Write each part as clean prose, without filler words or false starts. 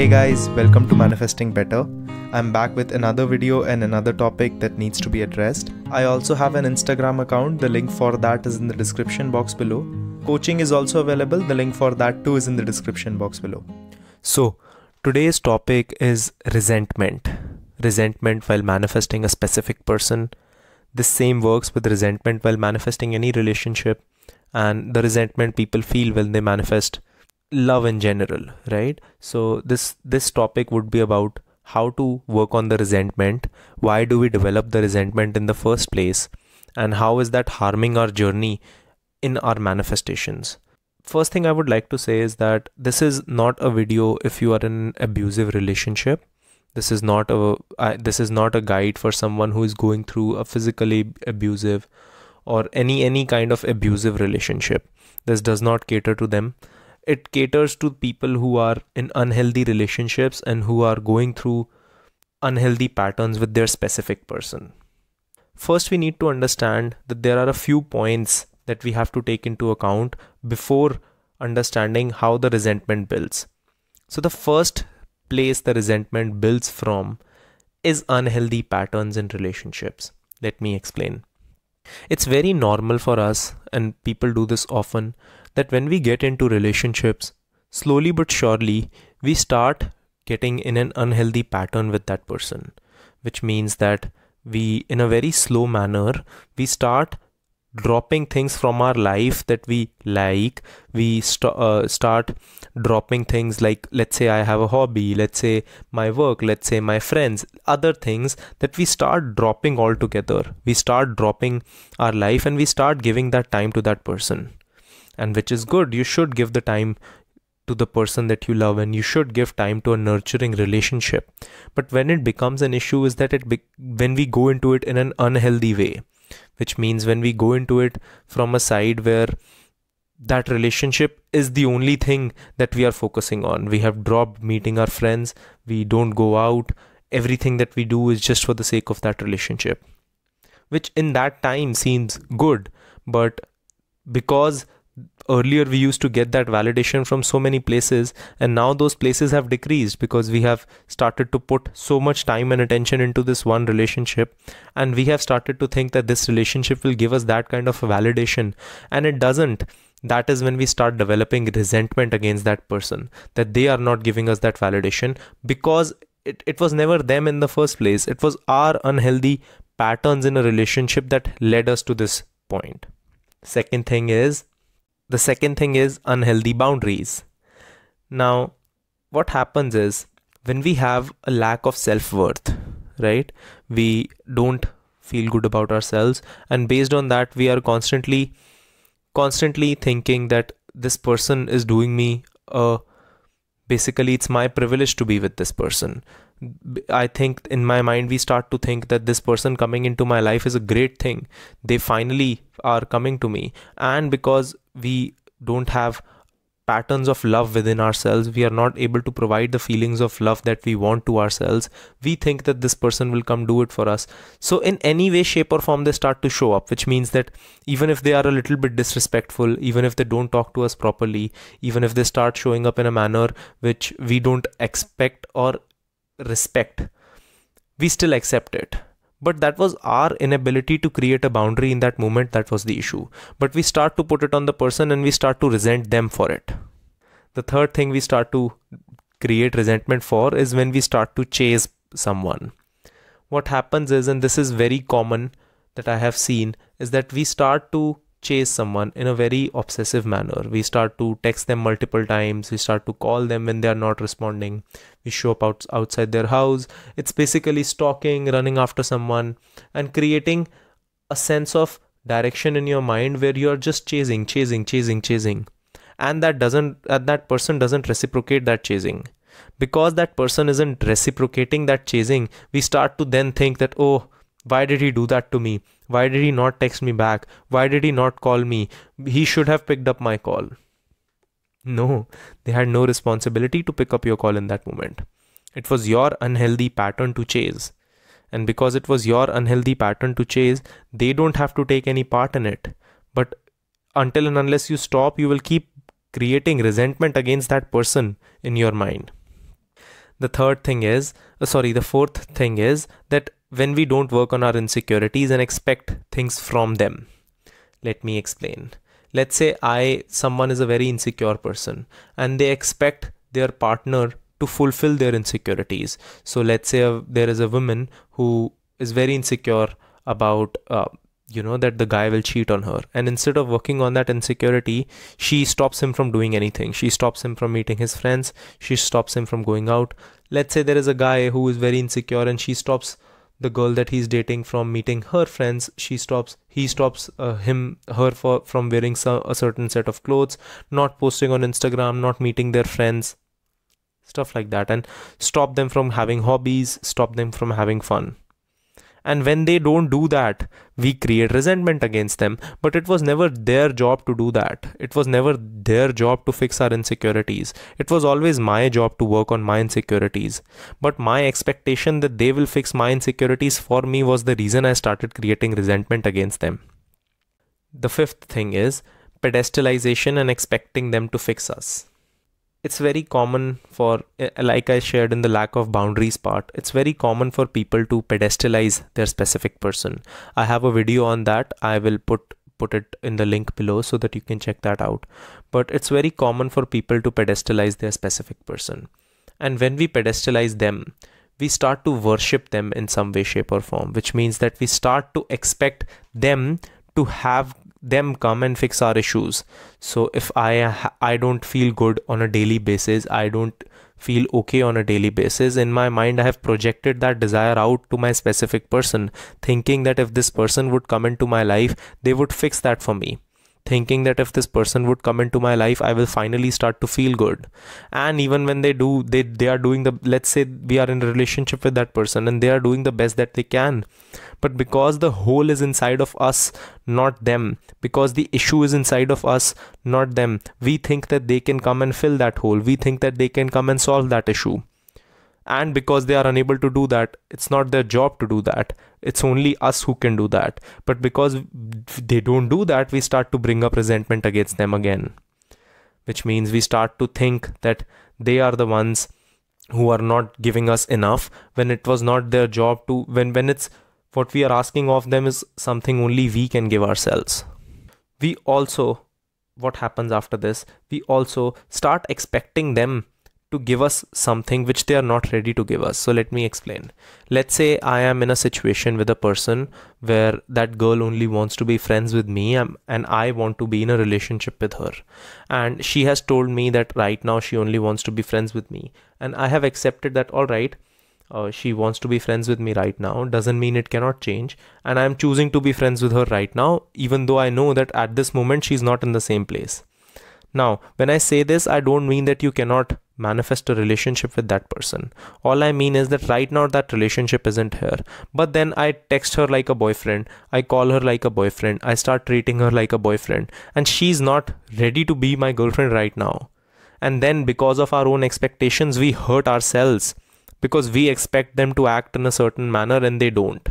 Hey guys, welcome to Manifesting Better. I'm back with another video and another topic that needs to be addressed. I also have an Instagram account. The link for that is in the description box below. Coaching is also available. The link for that too is in the description box below. So, today's topic is resentment. Resentment while manifesting a specific person. This same works with resentment while manifesting any relationship, and the resentment people feel when they manifest love in general, right? So this topic would be about how to work on the resentment, why do we develop the resentment in the first place, and how is that harming our journey in our manifestations. First thing I would like to say is that this is not a video if you are in an abusive relationship. This is not a guide for someone who is going through a physically abusive or any kind of abusive relationship. This does not cater to them. It caters to people who are in unhealthy relationships and who are going through unhealthy patterns with their specific person. First, we need to understand that there are a few points that we have to take into account before understanding how the resentment builds. So the first place the resentment builds from is unhealthy patterns in relationships. Let me explain. It's very normal for us, and people do this often, that when we get into relationships, slowly but surely, we start getting in an unhealthy pattern with that person, which means that we, in a very slow manner, we start dropping things from our life that we like. We start dropping things like, let's say I have a hobby, let's say my work, let's say my friends, other things that we start dropping altogether. We start dropping our life and we start giving that time to that person. And which is good. You should give the time to the person that you love, and you should give time to a nurturing relationship. But when it becomes an issue is that when we go into it in an unhealthy way, which means when we go into it from a side where that relationship is the only thing that we are focusing on. We have dropped meeting our friends. We don't go out. Everything that we do is just for the sake of that relationship, which in that time seems good. But because earlier we used to get that validation from so many places, and now those places have decreased because we have started to put so much time and attention into this one relationship, and we have started to think that this relationship will give us that kind of validation, and it doesn't. That is when we start developing resentment against that person, that they are not giving us that validation, because it was never them in the first place. It was our unhealthy patterns in a relationship that led us to this point. The second thing is unhealthy boundaries. Now, what happens is when we have a lack of self-worth, right? We don't feel good about ourselves, and based on that, we are constantly thinking that this person is doing me basically it's my privilege to be with this person. I think in my mind we start to think that this person coming into my life is a great thing. They finally are coming to me, and because we don't have patterns of love within ourselves, we are not able to provide the feelings of love that we want to ourselves, we think that this person will come do it for us. So in any way, shape or form, they start to show up, which means that even if they are a little bit disrespectful, even if they don't talk to us properly, even if they start showing up in a manner which we don't expect or respect, we still accept it. But that was our inability to create a boundary in that moment that was the issue. But we start to put it on the person and we start to resent them for it. The third thing we start to create resentment for is when we start to chase someone. What happens is, and this is very common that I have seen, is that we start to chase someone in a very obsessive manner. We start to text them multiple times. We start to call them when they are not responding. We show up outside their house. It's basically stalking, running after someone, and creating a sense of direction in your mind where you are just chasing. And that person doesn't reciprocate that chasing. Because that person isn't reciprocating that chasing, we start to then think that, oh, why did he do that to me? Why did he not text me back? Why did he not call me? He should have picked up my call. No, they had no responsibility to pick up your call in that moment. It was your unhealthy pattern to chase. And because it was your unhealthy pattern to chase, they don't have to take any part in it. But until and unless you stop, you will keep creating resentment against that person in your mind. The fourth thing is that when we don't work on our insecurities and expect things from them. Let me explain. Let's say someone is a very insecure person and they expect their partner to fulfill their insecurities. So let's say there is a woman who is very insecure about that the guy will cheat on her, and instead of working on that insecurity, she stops him from doing anything. She stops him from meeting his friends, she stops him from going out. Let's say there is a guy who is very insecure and she stops the girl that he's dating from meeting her friends. He stops her from wearing a certain set of clothes, not posting on Instagram, not meeting their friends, stuff like that, and stop them from having hobbies, stop them from having fun. And when they don't do that, we create resentment against them. But it was never their job to do that. It was never their job to fix our insecurities. It was always my job to work on my insecurities. But my expectation that they will fix my insecurities for me was the reason I started creating resentment against them. The fifth thing is pedestalization and expecting them to fix us. It's very common for, like I shared in the lack of boundaries part, it's very common for people to pedestalize their specific person. I have a video on that. I will put it in the link below so that you can check that out. But it's very common for people to pedestalize their specific person. And when we pedestalize them, we start to worship them in some way, shape or form, which means that we start to expect them to have them come and fix our issues. So if I don't feel good on a daily basis, I don't feel okay on a daily basis, in my mind I have projected that desire out to my specific person, thinking that if this person would come into my life, they would fix that for me. Thinking that if this person would come into my life, I will finally start to feel good. And even when they do, they are doing let's say we are in a relationship with that person and they are doing the best that they can. But because the hole is inside of us, not them, because the issue is inside of us, not them, we think that they can come and fill that hole. We think that they can come and solve that issue. And because they are unable to do that, it's not their job to do that. It's only us who can do that. But because they don't do that, we start to bring up resentment against them again. Which means we start to think that they are the ones who are not giving us enough, when it was not their job to, when it's what we are asking of them is something only we can give ourselves. We also, what happens after this, we also start expecting them to give us something which they are not ready to give us. So let me explain. Let's say I am in a situation with a person where that girl only wants to be friends with me and I want to be in a relationship with her. And she has told me that right now she only wants to be friends with me. And I have accepted that, all right, she wants to be friends with me right now. Doesn't mean it cannot change. And I'm choosing to be friends with her right now, even though I know that at this moment she's not in the same place. Now, when I say this, I don't mean that you cannot manifest a relationship with that person. All I mean is that right now that relationship isn't here. But then I text her like a boyfriend. I call her like a boyfriend. I start treating her like a boyfriend. And she's not ready to be my girlfriend right now. And then because of our own expectations, we hurt ourselves. Because we expect them to act in a certain manner and they don't.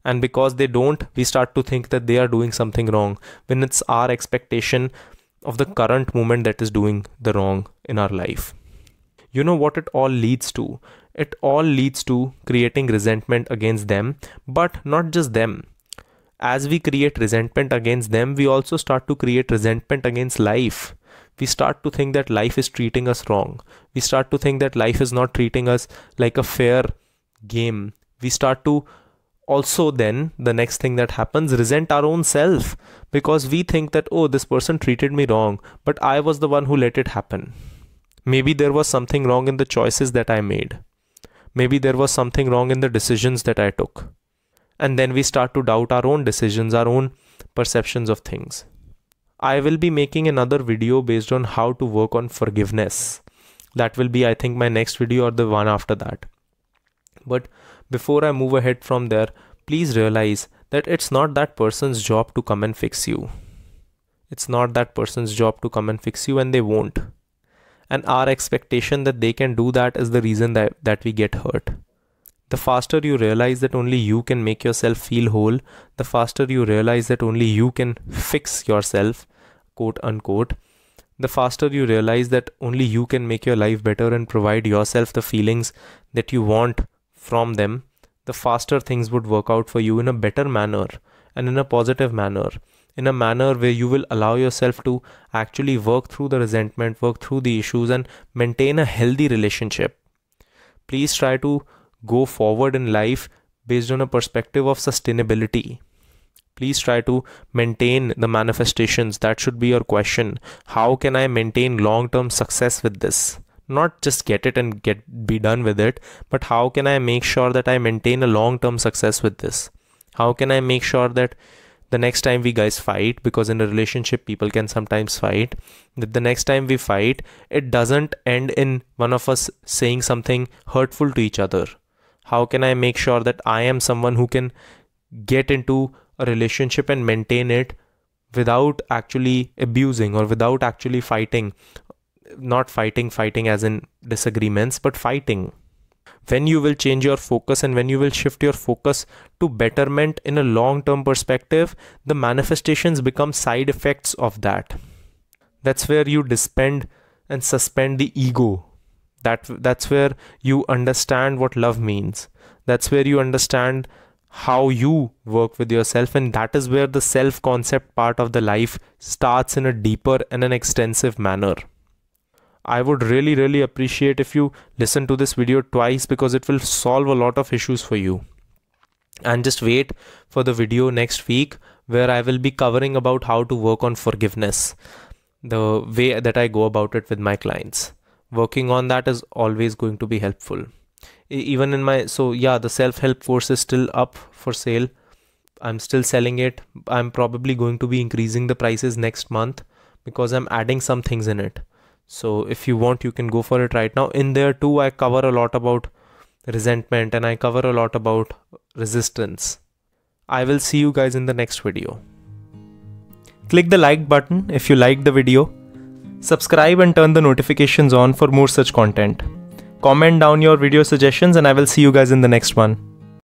And because they don't, we start to think that they are doing something wrong, when it's our expectation of the current moment that is doing the wrong in our life. You know what it all leads to? It all leads to creating resentment against them, but not just them. As we create resentment against them, we also start to create resentment against life. We start to think that life is treating us wrong. We start to think that life is not treating us like a fair game. We start to also then, the next thing that happens, resent our own self, because we think that, oh, this person treated me wrong, but I was the one who let it happen. Maybe there was something wrong in the choices that I made. Maybe there was something wrong in the decisions that I took. And then we start to doubt our own decisions, our own perceptions of things. I will be making another video based on how to work on forgiveness. That will be, I think, my next video or the one after that. But before I move ahead from there, please realize that it's not that person's job to come and fix you. It's not that person's job to come and fix you, and they won't. And our expectation that they can do that is the reason that we get hurt. The faster you realize that only you can make yourself feel whole, the faster you realize that only you can fix yourself, quote unquote, the faster you realize that only you can make your life better and provide yourself the feelings that you want from them, the faster things would work out for you in a better manner and in a positive manner, in a manner where you will allow yourself to actually work through the resentment, work through the issues, and maintain a healthy relationship. Please try to go forward in life based on a perspective of sustainability. Please try to maintain the manifestations. That should be your question. How can I maintain long-term success with this? Not just get it and be done with it, but how can I make sure that I maintain a long-term success with this? How can I make sure that the next time we guys fight, because in a relationship people can sometimes fight, that the next time we fight, it doesn't end in one of us saying something hurtful to each other? How can I make sure that I am someone who can get into a relationship and maintain it without actually abusing or without actually fighting? Not fighting as in disagreements, but fighting. When you will change your focus and when you will shift your focus to betterment in a long-term perspective, the manifestations become side effects of that. That's where you suspend the ego. That's where you understand what love means. That's where you understand how you work with yourself, and that is where the self-concept part of the life starts in a deeper and an extensive manner. I would really appreciate if you listen to this video twice, because it will solve a lot of issues for you. And just wait for the video next week where I will be covering about how to work on forgiveness, the way that I go about it with my clients. Working on that is always going to be helpful. Even in my, the self-help course is still up for sale. I'm still selling it. I'm probably going to be increasing the prices next month because I'm adding some things in it. So if you want, you can go for it right now. In there too, I cover a lot about resentment and I cover a lot about resistance. I will see you guys in the next video. Click the like button if you liked the video. Subscribe and turn the notifications on for more such content. Comment down your video suggestions and I will see you guys in the next one.